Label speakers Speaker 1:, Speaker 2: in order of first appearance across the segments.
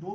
Speaker 1: 2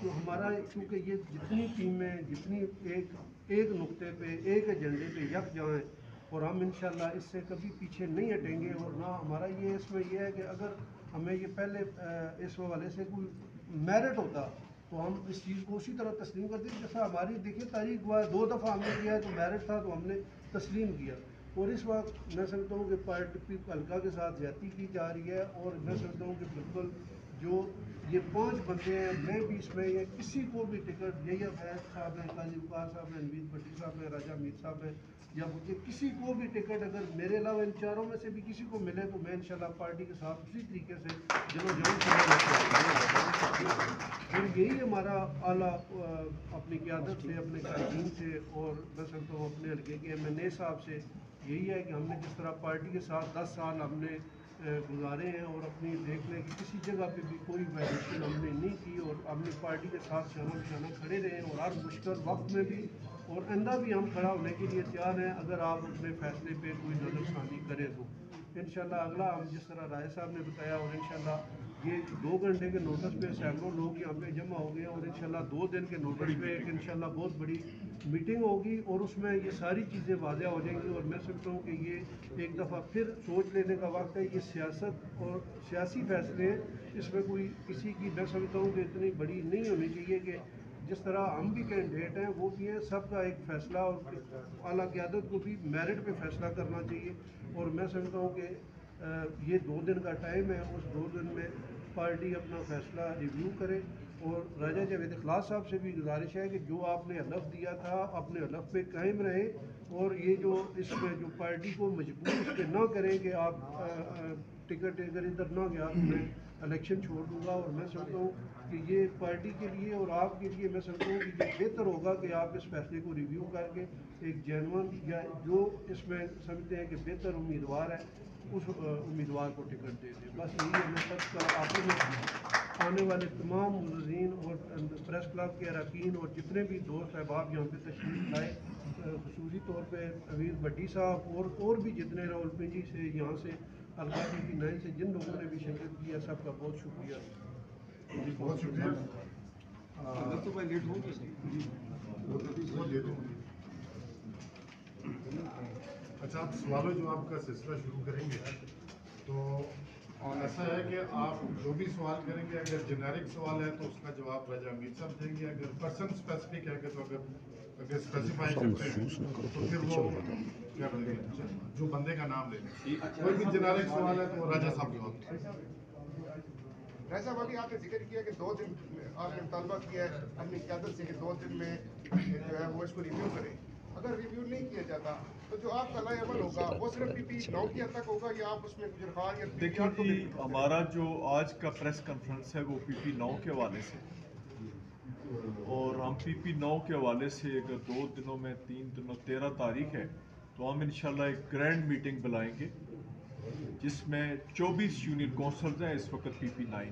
Speaker 1: تو ہمارا کیونکہ یہ جتنی ٹیمیں جتنی ایک نقطے پہ ایک ایجنڈے پہ یکجاں ہیں اور ہم انشاءاللہ اس سے کبھی پیچھے نہیں ہٹیں گے. اور نہ ہمارا یہ اس میں یہ ہے کہ اگر ہمیں یہ پہلے اس حوالے سے کوئی میرٹ ہوتا تو ہم اس چیز کو اسی طرح تسلیم کرتے ہیں جیسا ہماری دیکھیے تاریخ ہوا ہے. 2 دفعہ ہم نے کیا ہے تو میرٹ تھا تو ہم نے تسلیم کیا. اور اس وقت میں سمجھتا ہوں کہ پارٹی حلقہ کے ساتھ زیادتی کی جا رہی ہے. اور میں سمجھتا ہوں کہ بالکل جو یہ 5 بندے ہیں میں بھی اس میں یہ کسی کو بھی ٹکٹ یہی فیض صاحب ہیں, قاضی وقار صاحب ہیں, انوید بھٹی صاحب ہیں, راجہ میر صاحب ہیں, یا مجھے کسی کو بھی ٹکٹ اگر میرے علاوہ ان چاروں میں سے بھی کسی کو ملے تو میں انشاءاللہ پارٹی کے ساتھ اسی طریقے سے اور یہی ہمارا اعلیٰ اپنی قیادت سے اپنے قائدین سے اور میں سمجھتا ہوں اپنے حلقے کے MNA صاحب سے یہی ہے کہ ہم نے جس طرح پارٹی کے ساتھ 10 سال ہم نے گزارے ہیں اور اپنی دیکھ لیں کہ کسی جگہ پہ بھی کوئی وائلیشن ہم نے نہیں کی اور ہم نے پارٹی کے ساتھ شانہ بشانہ کھڑے رہے اور ہر مشکل وقت میں بھی اور آئندہ بھی ہم کھڑا ہونے کے لیے تیار ہیں اگر آپ اپنے فیصلے پہ کوئی نظر ثانی کریں تو انشاءاللہ اگلا ہم جس طرح رائے صاحب نے بتایا اور انشاءاللہ یہ 2 گھنٹے کے نوٹس پہ سینکڑوں لوگ یہاں پہ جمع ہو گئے اور انشاءاللہ 2 دن کے نوٹس پہ ایک انشاءاللہ بہت بڑی میٹنگ ہوگی اور اس میں یہ ساری چیزیں واضح ہو جائیں گی. اور میں سمجھتا ہوں کہ یہ ایک دفعہ پھر سوچ لینے کا وقت ہے. یہ سیاست اور سیاسی فیصلے اس میں کوئی کسی کی میں سمجھتا ہوں کہ اتنی بڑی نہیں ہونی چاہیے کہ جس طرح ہم بھی کینڈیڈیٹ ہیں وہ بھی ہیں, سب کا ایک فیصلہ اور اعلیٰ قیادت کو بھی میرٹ پہ فیصلہ کرنا چاہیے. اور میں سمجھتا ہوں کہ یہ 2 دن کا ٹائم ہے, اس 2 دن میں پارٹی اپنا فیصلہ ریویو کرے. اور راجہ جاوید اخلاص صاحب سے بھی گزارش ہے کہ جو آپ نے حلف دیا تھا اپنے حلف پہ قائم رہے اور یہ جو اس میں جو پارٹی کو مجبور اس پہ نہ کریں کہ آپ ٹکٹ اگر ادھر نہ گیا تو میں الیکشن چھوڑ دوں گا. اور میں سمجھتا ہوں کہ یہ پارٹی کے لیے اور آپ کے لیے میں سمجھتا ہوں کہ یہ بہتر ہوگا کہ آپ اس فیصلے کو ریویو کر کے ایک جینون یا جو اس میں سمجھتے ہیں کہ بہتر امیدوار ہے اس امیدوار کو ٹکٹ دے دیں. بس یہی ہے. میں سب کا آپ میں آنے والے تمام معززین اور پریس کلب کے اراکین اور جتنے بھی دوست احباب یہاں پہ تشریف لائے خصوصی طور پہ انوید بھٹی صاحب اور بھی جتنے راولپنڈی سے یہاں سے حلقہ PP 9 سے جن لوگوں نے بھی شرکت کیا سب کا بہت شکریہ.
Speaker 2: جی بہت شکریہ. اچھا آپ سوال و جواب کا سلسلہ شروع کریں گے تو ایسا ہے کہ آپ جو بھی سوال کریں گے اگر جنیرک سوال ہے تو اس کا جواب راجہ امیر صاحب دیں گے, اگر پرسن اسپیسیفک ہے کہ تو اگر اسپیسیفائی کرتے ہیں تو پھر وہ کیا بولیں گے جو بندے کا نام لیں گے. کوئی بھی جنیرک سوال ہے تو راجہ صاحب جواب دیں.
Speaker 3: راجہ صاحب ابھی آپ نے ذکر کیا کہ 2 دن آپ نے مطالبہ کیا ہے اپنی قیادت سے کہ 2 دن میں جو ہے وہ اس کو ریویو کریں. اگر ریویو نہیں کیا جاتا تو جو آپ کا لائے عمل ہوگا وہ صرف PP 9 کی حد تک ہوگا یا آپ اس میں گجرخوان یا
Speaker 4: دیکھیں جی ہمارا جو آج کا پریس کانفرنس ہے وہ PP 9 کے حوالے سے اور ہم PP 9 کے حوالے سے اگر 2 دنوں میں 3 دنوں 13 تاریخ ہے تو ہم انشاءاللہ ایک گرینڈ میٹنگ بلائیں گے جس میں 24 یونین کونسلز ہیں اس وقت PP 9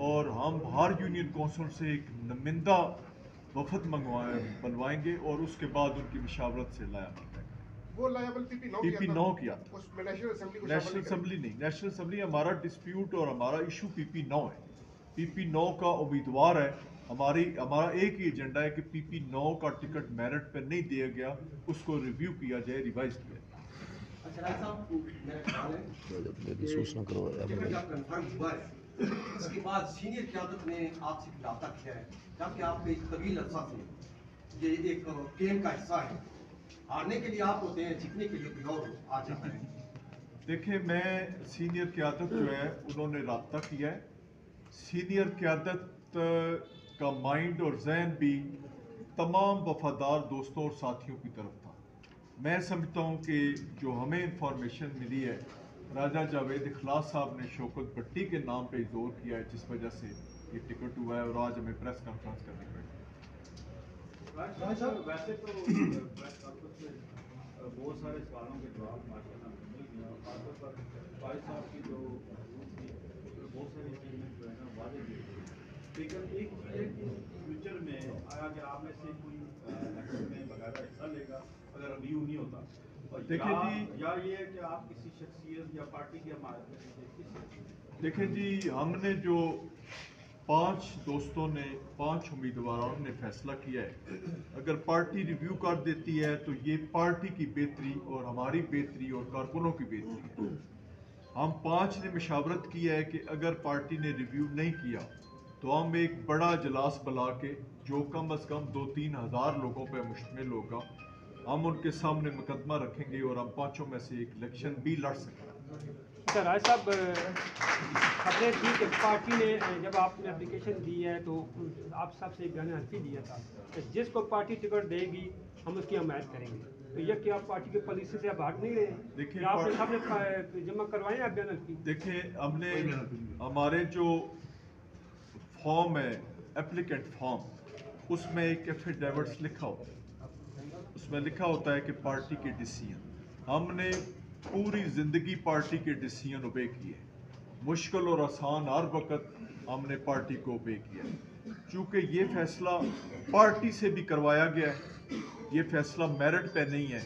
Speaker 4: اور ہم ہر یونین کونسل سے ایک نمائندہ وفد بلوائیں گے اور اس کے بعد ان کی مشاورت سے لایا جائے گا.
Speaker 3: وہ لائبل
Speaker 4: PP 9 کیا تھا
Speaker 3: اس میں نیشنل اسمبلی کو
Speaker 4: نیشنل اسمبلی نہیں. نیشنل اسمبلی ہمارا ڈسپیوٹ اور ہمارا ایشو PP 9 ہے. PP 9 کا امیدوار ہے. ہمارا ایک ہی ایجنڈا ہے کہ PP 9 کا ٹکٹ میرٹ پہ نہیں دیا گیا, اس کو ریویو کیا جائے, ریوائز کیا جائے.
Speaker 5: اچھا راج صاحب میرا خیال ہے اس کے بعد سینئر قیادت نے آپ سے رابطہ کیا ہے جبکہ آپ ایک طویل عرصہ سے یہ ایک گیم کا حصہ ہے. ہارنے کے لیے آپ ہوتے ہیں, جیتنے کے لیے کوئی اور آ جاتا ہے.
Speaker 4: دیکھیں میں سینئر قیادت جو ہے انہوں نے رابطہ کیا ہے. سینئر قیادت کا مائنڈ اور ذہن بھی تمام وفادار دوستوں اور ساتھیوں کی طرف تھا. میں سمجھتا ہوں کہ جو ہمیں انفارمیشن ملی ہے راجہ جاوید اخلاص صاحب نے شوکت بھٹی کے نام پہ زور کیا ہے جس وجہ سے یہ ٹکٹ ہوا ہے اور آج ہمیں پریس کانفرنس کرنی پڑی.
Speaker 6: ویسے تو پریس کانفرنس میں بہت سارے سوالوں کے جواب ماشاءاللہ مل گیا اور خاص طور پر فائز صاحب کی جو تھی بہت ساری چیزیں جو ہے نا واضح کی. لیکن ایک چیز ہے کہ فیوچر میں آیا کہ آپ میں سے کوئی الیکشن میں باقاعدہ حصہ لے گا اگر ریویو نہیں ہوتا, یا یہ ہے کہ آپ کسی شخصیت یا پارٹی کی حمایت کریں گے.
Speaker 4: دیکھیں جی ہم نے جو 5 دوستوں نے 5 امیدواروں نے فیصلہ کیا ہے اگر پارٹی ریویو کر دیتی ہے تو یہ پارٹی کی بہتری اور ہماری بہتری اور کارکنوں کی بہتری ہے. ہم 5 نے مشاورت کی ہے کہ اگر پارٹی نے ریویو نہیں کیا تو ہم ایک بڑا اجلاس بلا کے جو کم از کم 2-3 ہزار لوگوں پہ مشتمل ہوگا ہم ان کے سامنے مقدمہ رکھیں گے اور ہم 5 میں سے ایک الیکشن بھی لڑ سکیں گے.
Speaker 7: اچھا راج صاحب خبریں تھی کہ پارٹی نے جب آپ نے اپلیکیشن دی ہے تو آپ سب سے ایک بیان حلفی دیا تھا کہ جس کو پارٹی ٹکٹ دے گی ہم اس کی حمایت کریں گے. تو یہ کیا پارٹی کے پالیسی سے آپ ہٹ نہیں رہے؟
Speaker 4: دیکھیں
Speaker 7: آپ نے سب نے جمع کروائے ہیں آپ بیان حلفی؟
Speaker 4: دیکھیں ہم نے ہمارے جو فارم ہے اپلیکینٹ فارم اس میں ایک ایفیڈیوٹس لکھا ہوتا ہے. اس میں لکھا ہوتا ہے کہ پارٹی کے ڈیسیژن ہم نے پوری زندگی پارٹی کے ڈیسیژن اوبے کیے. مشکل اور آسان ہر وقت ہم نے پارٹی کو اوبے کیا. چونکہ یہ فیصلہ پارٹی سے بھی کروایا گیا ہے یہ فیصلہ میرٹ پہ نہیں ہے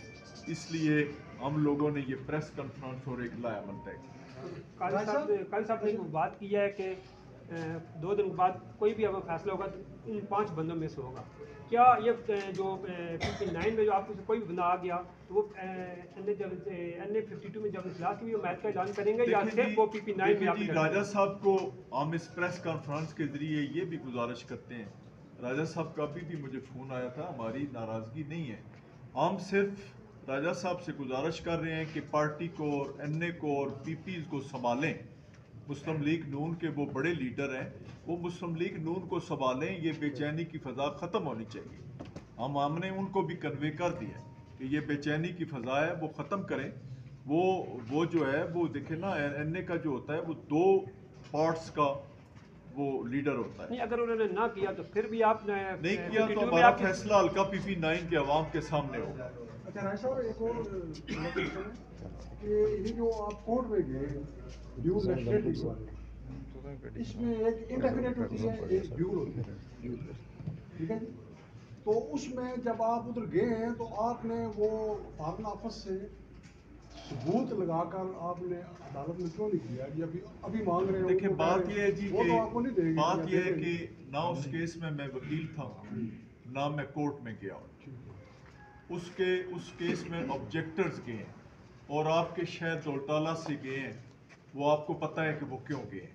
Speaker 4: اس لیے ہم لوگوں نے یہ پریس کانفرنس اور ایک لائحہ عمل طے کیا.
Speaker 7: قاضی صاحب نے بات کی ہے کہ 2 دن بعد کوئی بھی اگر فیصلہ ہوگا تو ان 5 بندوں میں سے ہوگا. کیا یہ جو 59 میں جو آپ سے کوئی بھی بندہ آ گیا تو وہ NA52 میں جب اجلاس کی حمایت کا اعلان کریں گے یا صرف وہ PP9 میں؟
Speaker 4: جی راجہ صاحب کو ہم اس پریس کانفرنس کے ذریعے یہ بھی گزارش کرتے ہیں. راجہ صاحب کا ابھی بھی مجھے فون آیا تھا ہماری ناراضگی نہیں ہے. ہم صرف راجہ صاحب سے گزارش کر رہے ہیں کہ پارٹی کو اور NA کو اور PPs کو سنبھالیں. مسلم لیگ نون کے وہ بڑے لیڈر ہیں وہ مسلم لیگ نون کو سنبھالیں. یہ بے چینی کی فضا ختم ہونی چاہیے. ہم نے ان کو بھی کنوے کر دیا کہ یہ بے چینی کی فضا ہے وہ ختم کریں. وہ جو ہے وہ دیکھیں نا NA کا جو ہوتا ہے وہ 2 پارٹس کا وہ لیڈر ہوتا ہے.
Speaker 7: نہیں اگر انہوں نے نہ کیا تو پھر بھی آپ نے
Speaker 4: نہیں کیا تو ہمارا فیصلہ ہلکا PP9 کے عوام کے سامنے ہوگا.
Speaker 8: اچھا راج صاحب ایک اور کہ یہ جو آپ کورٹ میں گئے ڈیو لیجسلیٹو والے اس میں ایک انڈیفینٹ ہوتی ہے ایک ڈیو ہوتی ہے ٹھیک ہے جی. تو اس میں جب آپ ادھر گئے ہیں تو آپ نے وہ فارن آفس سے ثبوت لگا کر آپ نے عدالت میں کیوں نہیں کیا جی ابھی مانگ رہے ہیں؟
Speaker 4: دیکھیں بات یہ ہے جی کہ بات یہ ہے
Speaker 8: کہ
Speaker 4: کہ نہ اس کیس میں وکیل تھا نہ میں کورٹ میں گیا ہوں. اس کیس میں آبجیکٹرز گئے ہیں اور آپ کے شہر دولتالہ سے گئے ہیں وہ آپ کو پتہ ہے کہ وہ کیوں گئے ہیں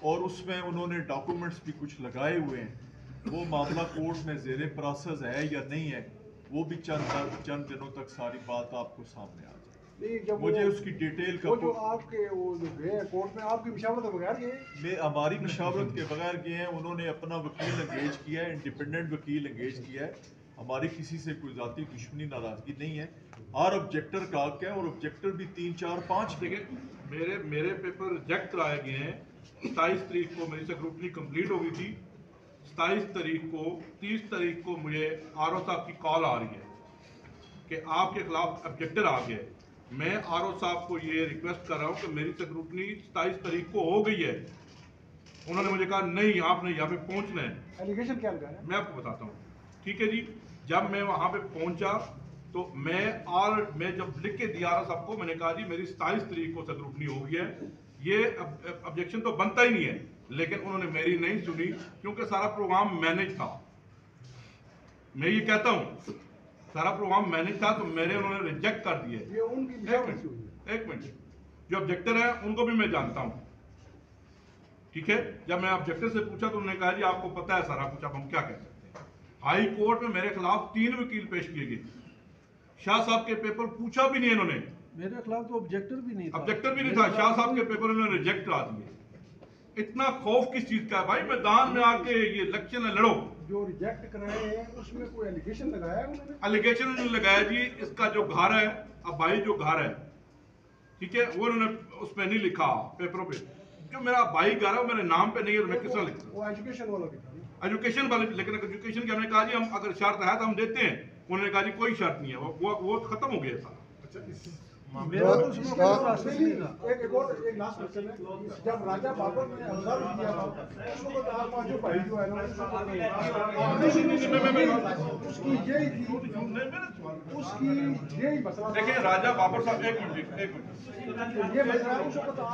Speaker 4: اور اس میں انہوں نے ڈاکومنٹس بھی کچھ لگائے ہوئے ہیں. وہ معاملہ کورٹ میں زیر پروسیس ہے یا نہیں ہے وہ بھی چند دنوں تک ساری بات آپ کو سامنے آ جائے. مجھے اس کی ڈیٹیل کا
Speaker 8: جو آپ کے وہ جو گئے کورٹ میں آپ کی مشاورت کے بغیر گئے؟
Speaker 4: ہماری مشاورت کے بغیر گئے ہیں. انہوں نے اپنا وکیل انگیج کیا ہے انڈیپینڈنٹ وکیل انگیج کیا ہے. ہماری کسی سے کوئی ذاتی دشمنی ناراضگی نہیں ہے. ہر آبجیکٹر کا حق ہے اور آبجیکٹر بھی 3 4 5
Speaker 9: دیکھیں میرے پیپر ریجیکٹ کرائے گئے ہیں. 27 تاریخ کو میری سیکروٹری کمپلیٹ ہو گئی تھی. 27 تاریخ کو 30 تاریخ کو مجھے RO صاحب کی کال آ رہی ہے کہ آپ کے خلاف آبجیکٹر آ گئے. میں RO صاحب کو یہ ریکویسٹ کر رہا ہوں کہ میری سیکروٹری 27 تاریخ کو ہو گئی ہے. انہوں نے مجھے کہا نہیں آپ نے یہاں پہ پہنچنا ہے.
Speaker 8: ایلیگیشن کیا لگایا؟
Speaker 9: میں آپ کو بتاتا ہوں ٹھیک ہے جی. جب میں وہاں پہ پہنچا تو میں جب لکھ کے دیا RO صاحب کو میں نے کہا جی میری 27 تاریخ کو سیکروٹری ہو گئی ہے. یہ آبجیکشن تو بنتا ہی نہیں ہے لیکن انہوں نے میری نہیں سنی کیونکہ سارا پروگرام مینج تھا. میں یہ کہتا ہوں سارا پروگرام مینج تھا تو انہوں نے ریجیکٹ کر دیے. ایک منٹ جو آبجیکٹر ہیں ان کو بھی میں جانتا ہوں ٹھیک ہے. جب میں آبجیکٹر سے پوچھا تو انہوں نے کہا جی آپ کو پتا ہے سارا کچھ اب ہم کیا کہہ سکتے ہیں. ہائی کورٹ میں میرے خلاف 3 وکیل پیش کیے گئے. شاہ صاحب کے پیپر پوچھا بھی نہیں انہوں نے.
Speaker 1: میرے خلاف تو آبجیکٹر بھی نہیں
Speaker 9: تھا. شاہ صاحب کے پیپر انہوں نے ریجیکٹ کرا دیے. اتنا خوف کس چیز کا ہے بھائی؟ میدان میں آ کے یہ الیکشن ہے لڑو.
Speaker 8: جو ریجیکٹ کرائے ہیں اس میں کوئی ایلیگیشن لگایا ہے انہوں نے؟
Speaker 9: ایلیگیشن انہوں نے لگایا جی اس کا جو گھر ہے بھائی جو گھر ہے ٹھیک ہے وہ انہوں نے اس پہ نہیں لکھا پیپروں پہ. جو میرا بھائی گھر ہے وہ میرے نام پہ نہیں ہے تو میں کس طرح لکھتا ہوں؟
Speaker 8: وہ ایجوکیشن والا بھی تھا.
Speaker 9: ایجوکیشن والے لیکن ایجوکیشن کی ہم نے کہا جی ہم اگر شرط ہے تو ہم دیتے ہیں. انہوں نے کہا جی کوئی شرط نہیں ہے وہ ختم ہو گیا تھا.
Speaker 1: میرا تو اس میں کوئی پروسیس نہیں تھا.
Speaker 8: ایک لاسٹ کوسچن ہے. جب راجہ بابر نے آبزرو کیا تھا اس وقت آپ کا جو بھائی جو ہے نا اس کی یہی تھی مسئلہ.
Speaker 9: دیکھیں راجہ بابر صاحب ایک منٹ
Speaker 8: یہ مسئلہ اس وقت آپ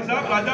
Speaker 9: صاحب راجہ